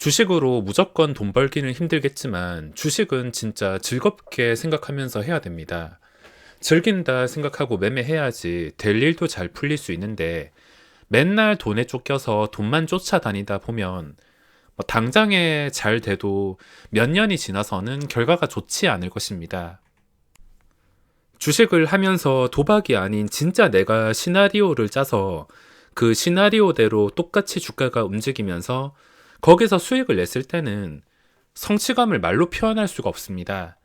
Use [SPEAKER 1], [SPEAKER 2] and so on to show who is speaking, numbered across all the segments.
[SPEAKER 1] 주식으로 무조건 돈 벌기는 힘들겠지만 주식은 진짜 즐겁게 생각하면서 해야 됩니다. 즐긴다 생각하고 매매해야지 될 일도 잘 풀릴 수 있는데 맨날 돈에 쫓겨서 돈만 쫓아다니다 보면 당장에 잘 돼도 몇 년이 지나서는 결과가 좋지 않을 것입니다. 주식을 하면서 도박이 아닌 진짜 내가 시나리오를 짜서 그 시나리오대로 똑같이 주가가 움직이면서 거기서 수익을 냈을 때는 성취감을 말로 표현할 수가 없습니다.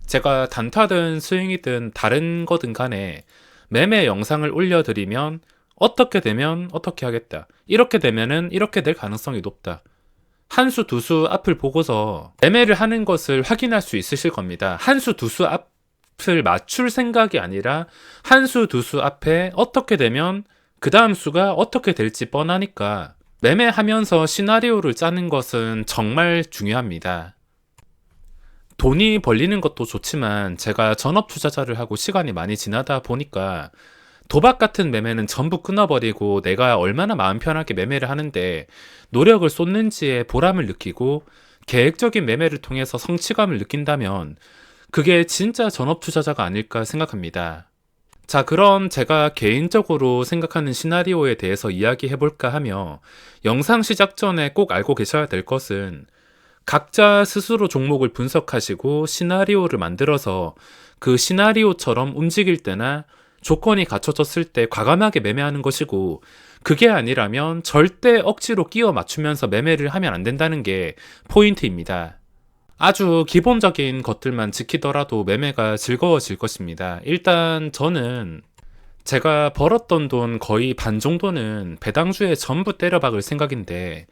[SPEAKER 1] 제가 단타든 스윙이든 다른 거든 간에 매매 영상을 올려드리면 어떻게 되면 어떻게 하겠다. 이렇게 되면은 이렇게 될 가능성이 높다. 한 수, 두 수 앞을 보고서 매매를 하는 것을 확인할 수 있으실 겁니다. 한 수, 두 수 앞을 맞출 생각이 아니라 한 수, 두 수 앞에 어떻게 되면 그 다음 수가 어떻게 될지 뻔하니까 매매하면서 시나리오를 짜는 것은 정말 중요합니다. 돈이 벌리는 것도 좋지만 제가 전업 투자자를 하고 시간이 많이 지나다 보니까 도박 같은 매매는 전부 끊어버리고 내가 얼마나 마음 편하게 매매를 하는데 노력을 쏟는지에 보람을 느끼고 계획적인 매매를 통해서 성취감을 느낀다면 그게 진짜 전업 투자자가 아닐까 생각합니다. 자, 그럼 제가 개인적으로 생각하는 시나리오에 대해서 이야기해볼까 하며 영상 시작 전에 꼭 알고 계셔야 될 것은 각자 스스로 종목을 분석하시고 시나리오를 만들어서 그 시나리오처럼 움직일 때나 조건이 갖춰졌을 때 과감하게 매매하는 것이고 그게 아니라면 절대 억지로 끼워 맞추면서 매매를 하면 안 된다는 게 포인트입니다. 아주 기본적인 것들만 지키더라도 매매가 즐거워질 것입니다. 일단 저는 제가 벌었던 돈 거의 반 정도는 배당주에 전부 때려박을 생각인데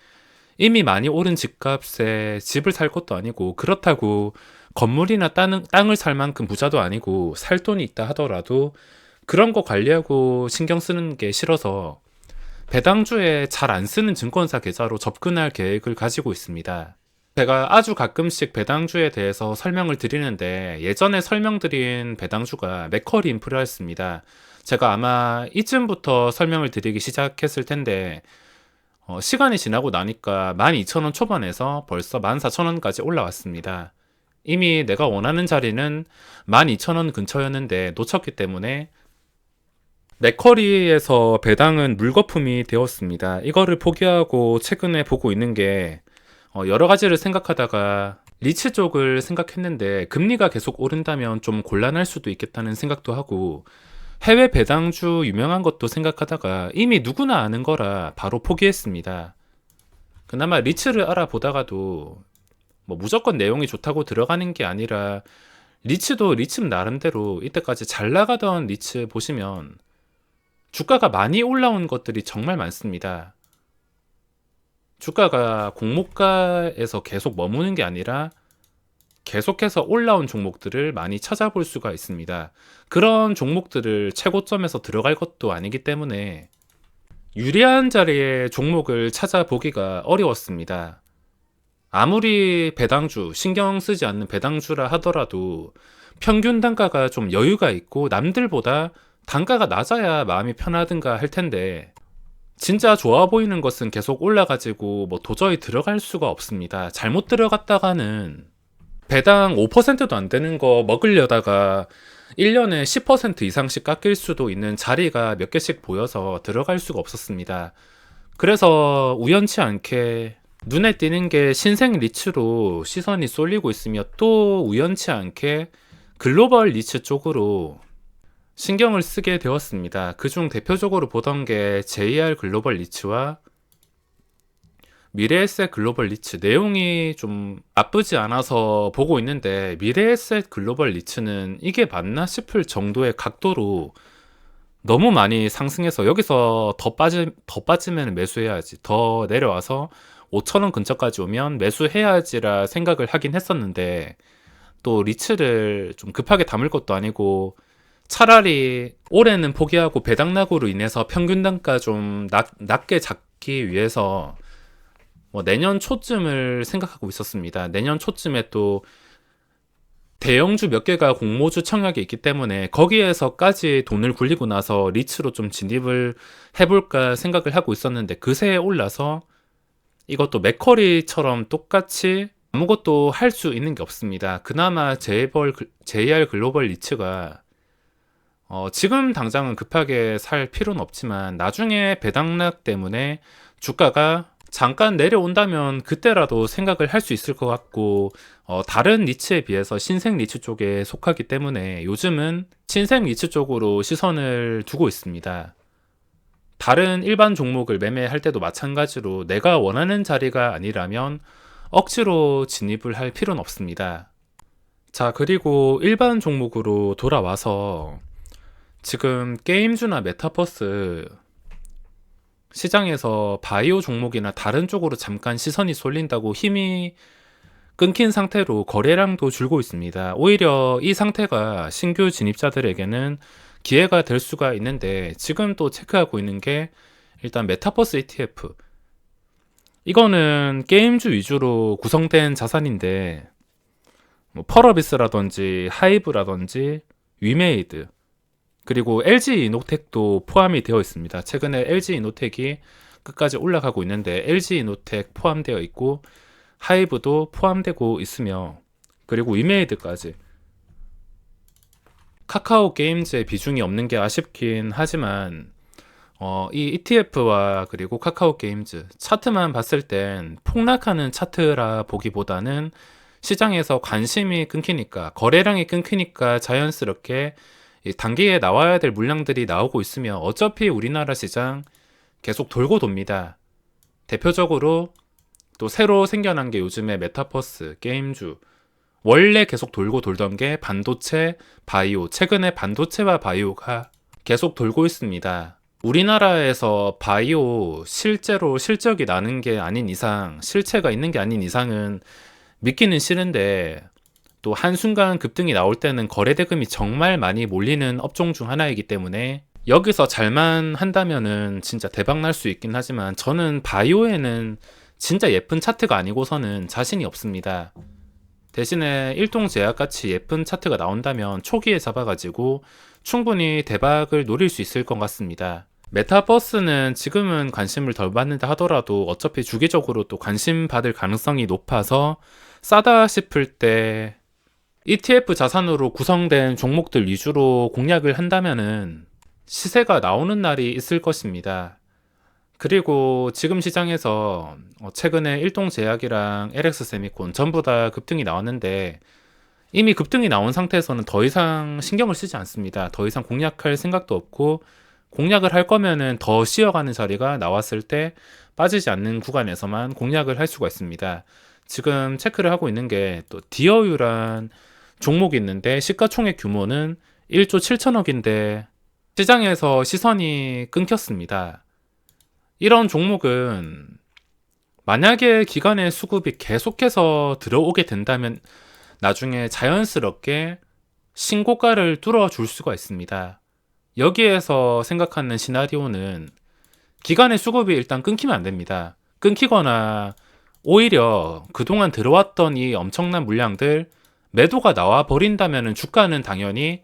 [SPEAKER 1] 이미 많이 오른 집값에 집을 살 것도 아니고 그렇다고 건물이나 땅을 살 만큼 부자도 아니고 살 돈이 있다 하더라도 그런 거 관리하고 신경 쓰는 게 싫어서 배당주에 잘 안 쓰는 증권사 계좌로 접근할 계획을 가지고 있습니다. 제가 아주 가끔씩 배당주에 대해서 설명을 드리는데 예전에 설명드린 배당주가 맥쿼리 인프라였습니다. 제가 아마 이쯤부터 설명을 드리기 시작했을 텐데 시간이 지나고 나니까 12,000원 초반에서 벌써 14,000원까지 올라왔습니다. 이미 내가 원하는 자리는 12,000원 근처였는데 놓쳤기 때문에 맥쿼리에서 배당은 물거품이 되었습니다. 이거를 포기하고 최근에 보고 있는 게 여러 가지를 생각하다가 리츠 쪽을 생각했는데 금리가 계속 오른다면 좀 곤란할 수도 있겠다는 생각도 하고 해외 배당주 유명한 것도 생각하다가 이미 누구나 아는 거라 바로 포기했습니다. 그나마 리츠를 알아보다가도 무조건 내용이 좋다고 들어가는 게 아니라 리츠도 리츠 나름대로 이때까지 잘 나가던 리츠 보시면 주가가 많이 올라온 것들이 정말 많습니다. 주가가 공모가에서 계속 머무는 게 아니라 계속해서 올라온 종목들을 많이 찾아볼 수가 있습니다. 그런 종목들을 최고점에서 들어갈 것도 아니기 때문에 유리한 자리에 종목을 찾아보기가 어려웠습니다. 아무리 배당주, 신경 쓰지 않는 배당주라 하더라도 평균 단가가 좀 여유가 있고 남들보다 단가가 낮아야 마음이 편하든가 할 텐데 진짜 좋아 보이는 것은 계속 올라가지고 도저히 들어갈 수가 없습니다. 잘못 들어갔다가는 배당 5%도 안 되는 거 먹으려다가 1년에 10% 이상씩 깎일 수도 있는 자리가 몇 개씩 보여서 들어갈 수가 없었습니다. 그래서 우연치 않게 눈에 띄는 게 신생 리츠로 시선이 쏠리고 있으며 또 우연치 않게 글로벌 리츠 쪽으로 신경을 쓰게 되었습니다. 그중 대표적으로 보던 게 JR 글로벌 리츠와 미래에셋 글로벌 리츠, 내용이 좀 나쁘지 않아서 보고 있는데 미래에셋 글로벌 리츠는 이게 맞나 싶을 정도의 각도로 너무 많이 상승해서 여기서 더 빠지면 매수해야지, 더 내려와서 5,000원 근처까지 오면 매수해야지라 생각을 하긴 했었는데 또 리츠를 좀 급하게 담을 것도 아니고 차라리 올해는 포기하고 배당락으로 인해서 평균 단가 좀 낮게 잡기 위해서 내년 초쯤을 생각하고 있었습니다. 내년 초쯤에 또 대형주 몇 개가 공모주 청약에 있기 때문에 거기에서까지 돈을 굴리고 나서 리츠로 좀 진입을 해볼까 생각을 하고 있었는데 그새에 올라서 이것도 맥커리처럼 똑같이 아무것도 할 수 있는 게 없습니다. 그나마 JR 글로벌 리츠가 지금 당장은 급하게 살 필요는 없지만 나중에 배당락 때문에 주가가 잠깐 내려온다면 그때라도 생각을 할 수 있을 것 같고, 다른 니츠에 비해서 신생 니츠 쪽에 속하기 때문에 요즘은 신생 니츠 쪽으로 시선을 두고 있습니다. 다른 일반 종목을 매매할 때도 마찬가지로 내가 원하는 자리가 아니라면 억지로 진입을 할 필요는 없습니다. 자, 그리고 일반 종목으로 돌아와서 지금 게임주나 메타버스 시장에서 바이오 종목이나 다른 쪽으로 잠깐 시선이 쏠린다고 힘이 끊긴 상태로 거래량도 줄고 있습니다. 오히려 이 상태가 신규 진입자들에게는 기회가 될 수가 있는데, 지금 또 체크하고 있는 게 일단 메타버스 ETF. 이거는 게임주 위주로 구성된 자산인데, 뭐 펄어비스라든지 하이브라든지 위메이드, 그리고 LG 이노텍도 포함이 되어 있습니다. 최근에 LG 이노텍이 끝까지 올라가고 있는데 LG 이노텍 포함되어 있고 하이브도 포함되고 있으며, 그리고 위메이드까지. 카카오 게임즈의 비중이 없는 게 아쉽긴 하지만 이 ETF와 그리고 카카오 게임즈 차트만 봤을 땐 폭락하는 차트라 보기보다는 시장에서 관심이 끊기니까, 거래량이 끊기니까 자연스럽게 이 단기에 나와야 될 물량들이 나오고 있으며, 어차피 우리나라 시장 계속 돌고 돕니다. 대표적으로 또 새로 생겨난 게 요즘에 메타버스, 게임주. 원래 계속 돌고 돌던 게 반도체, 바이오. 최근에 반도체와 바이오가 계속 돌고 있습니다. 우리나라에서 바이오 실제로 실적이 나는 게 아닌 이상, 실체가 있는 게 아닌 이상은 믿기는 싫은데, 또 한순간 급등이 나올 때는 거래대금이 정말 많이 몰리는 업종 중 하나이기 때문에 여기서 잘만 한다면은 진짜 대박 날 수 있긴 하지만, 저는 바이오에는 진짜 예쁜 차트가 아니고서는 자신이 없습니다. 대신에 일동제약같이 예쁜 차트가 나온다면 초기에 잡아가지고 충분히 대박을 노릴 수 있을 것 같습니다. 메타버스는 지금은 관심을 덜 받는다 하더라도 어차피 주기적으로 또 관심 받을 가능성이 높아서 싸다 싶을 때 ETF 자산으로 구성된 종목들 위주로 공략을 한다면은 시세가 나오는 날이 있을 것입니다. 그리고 지금 시장에서 최근에 일동제약이랑 LX세미콘 전부 다 급등이 나왔는데, 이미 급등이 나온 상태에서는 더 이상 신경을 쓰지 않습니다. 더 이상 공략할 생각도 없고, 공략을 할 거면은 더 쉬어가는 자리가 나왔을 때 빠지지 않는 구간에서만 공략을 할 수가 있습니다. 지금 체크를 하고 있는 게 또 디어유란 종목이 있는데 시가총액 규모는 1조 7천억인데 시장에서 시선이 끊겼습니다. 이런 종목은 만약에 기관의 수급이 계속해서 들어오게 된다면 나중에 자연스럽게 신고가를 뚫어줄 수가 있습니다. 여기에서 생각하는 시나리오는 기관의 수급이 일단 끊기면 안 됩니다. 끊기거나 오히려 그동안 들어왔던 이 엄청난 물량들 매도가 나와 버린다면 주가는 당연히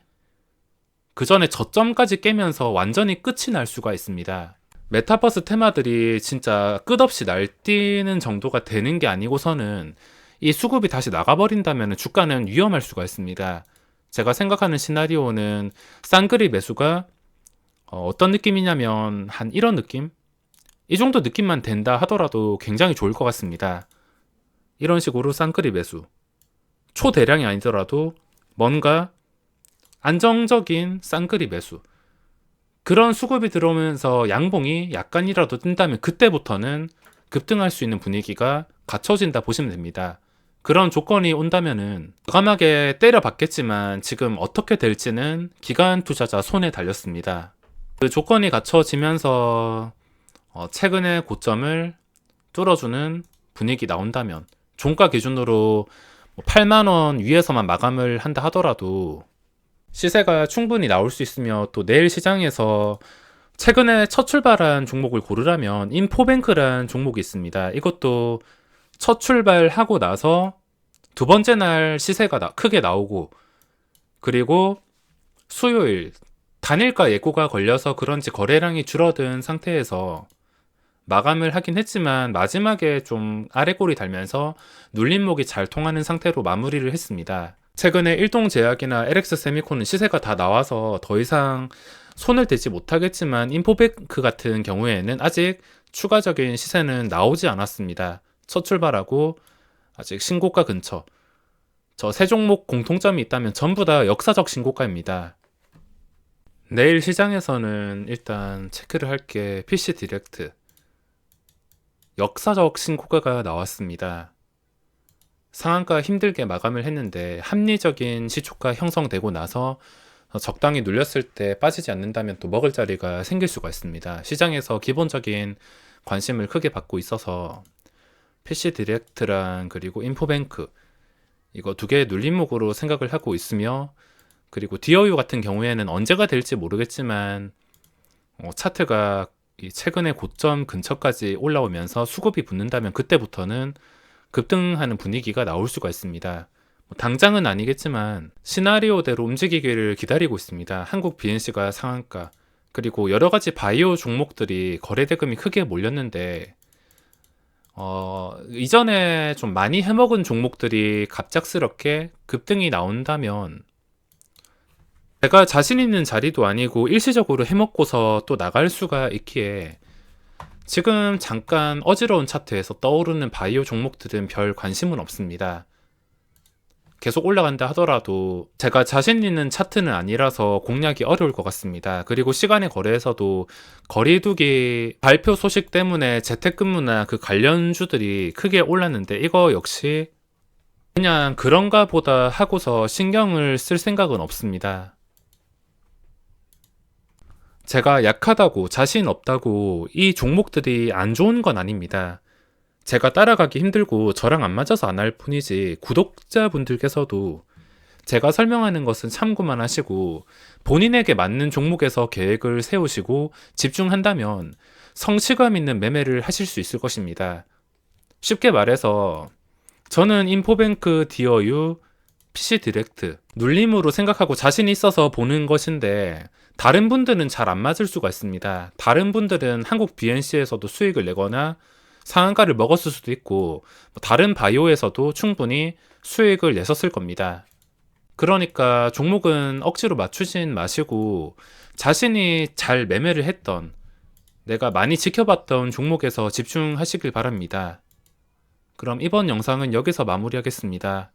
[SPEAKER 1] 그 전에 저점까지 깨면서 완전히 끝이 날 수가 있습니다. 메타버스 테마들이 진짜 끝없이 날뛰는 정도가 되는 게 아니고서는 이 수급이 다시 나가버린다면 주가는 위험할 수가 있습니다. 제가 생각하는 시나리오는 쌍그리 매수가 어떤 느낌이냐면 한 이런 느낌? 이 정도 느낌만 된다 하더라도 굉장히 좋을 것 같습니다. 이런 식으로 쌍그리 매수. 초대량이 아니더라도 뭔가 안정적인 쌍그리 매수. 그런 수급이 들어오면서 양봉이 약간이라도 뜬다면 그때부터는 급등할 수 있는 분위기가 갖춰진다 보시면 됩니다. 그런 조건이 온다면은 과감하게 때려봤겠지만 지금 어떻게 될지는 기관 투자자 손에 달렸습니다. 그 조건이 갖춰지면서 최근의 고점을 뚫어주는 분위기 나온다면, 종가 기준으로 8만원 위에서만 마감을 한다 하더라도 시세가 충분히 나올 수 있으며, 또 내일 시장에서 최근에 첫 출발한 종목을 고르라면 인포뱅크란 종목이 있습니다. 이것도 첫 출발하고 나서 두 번째 날 시세가 크게 나오고, 그리고 수요일 단일가 예고가 걸려서 그런지 거래량이 줄어든 상태에서 마감을 하긴 했지만 마지막에 좀 아래골이 달면서 눌림목이 잘 통하는 상태로 마무리를 했습니다. 최근에 일동제약이나 LX 세미콘은 시세가 다 나와서 더 이상 손을 대지 못하겠지만 인포뱅크 같은 경우에는 아직 추가적인 시세는 나오지 않았습니다. 첫 출발하고 아직 신고가 근처. 저 세 종목 공통점이 있다면 전부 다 역사적 신고가입니다. 내일 시장에서는 일단 체크를 할 게 PC 디렉트. 역사적 신고가가 나왔습니다. 상한가 힘들게 마감을 했는데 합리적인 시초가 형성되고 나서 적당히 눌렸을 때 빠지지 않는다면 또 먹을 자리가 생길 수가 있습니다. 시장에서 기본적인 관심을 크게 받고 있어서 PC 디렉트랑 그리고 인포뱅크 이거 두 개의 눌림목으로 생각을 하고 있으며, 그리고 디어유 같은 경우에는 언제가 될지 모르겠지만 차트가 최근의 고점 근처까지 올라오면서 수급이 붙는다면 그때부터는 급등하는 분위기가 나올 수가 있습니다. 당장은 아니겠지만 시나리오대로 움직이기를 기다리고 있습니다. 한국 BNC가 상한가, 그리고 여러 가지 바이오 종목들이 거래 대금이 크게 몰렸는데 이전에 좀 많이 해먹은 종목들이 갑작스럽게 급등이 나온다면 제가 자신 있는 자리도 아니고 일시적으로 해먹고서 또 나갈 수가 있기에 지금 잠깐 어지러운 차트에서 떠오르는 바이오 종목들은 별 관심은 없습니다. 계속 올라간다 하더라도 제가 자신 있는 차트는 아니라서 공략이 어려울 것 같습니다. 그리고 시간의 거래에서도 거리두기 발표 소식 때문에 재택근무나 그 관련주들이 크게 올랐는데 이거 역시 그냥 그런가 보다 하고서 신경을 쓸 생각은 없습니다. 제가 약하다고 자신 없다고 이 종목들이 안 좋은 건 아닙니다. 제가 따라가기 힘들고 저랑 안 맞아서 안 할 뿐이지 구독자분들께서도 제가 설명하는 것은 참고만 하시고 본인에게 맞는 종목에서 계획을 세우시고 집중한다면 성취감 있는 매매를 하실 수 있을 것입니다. 쉽게 말해서 저는 인포뱅크, 디어유, PC 디렉트 눌림으로 생각하고 자신 있어서 보는 것인데 다른 분들은 잘 안 맞을 수가 있습니다. 다른 분들은 한국 BNC에서도 수익을 내거나 상한가를 먹었을 수도 있고 다른 바이오에서도 충분히 수익을 냈었을 겁니다. 그러니까 종목은 억지로 맞추진 마시고 자신이 잘 매매를 했던, 내가 많이 지켜봤던 종목에서 집중하시길 바랍니다. 그럼 이번 영상은 여기서 마무리하겠습니다.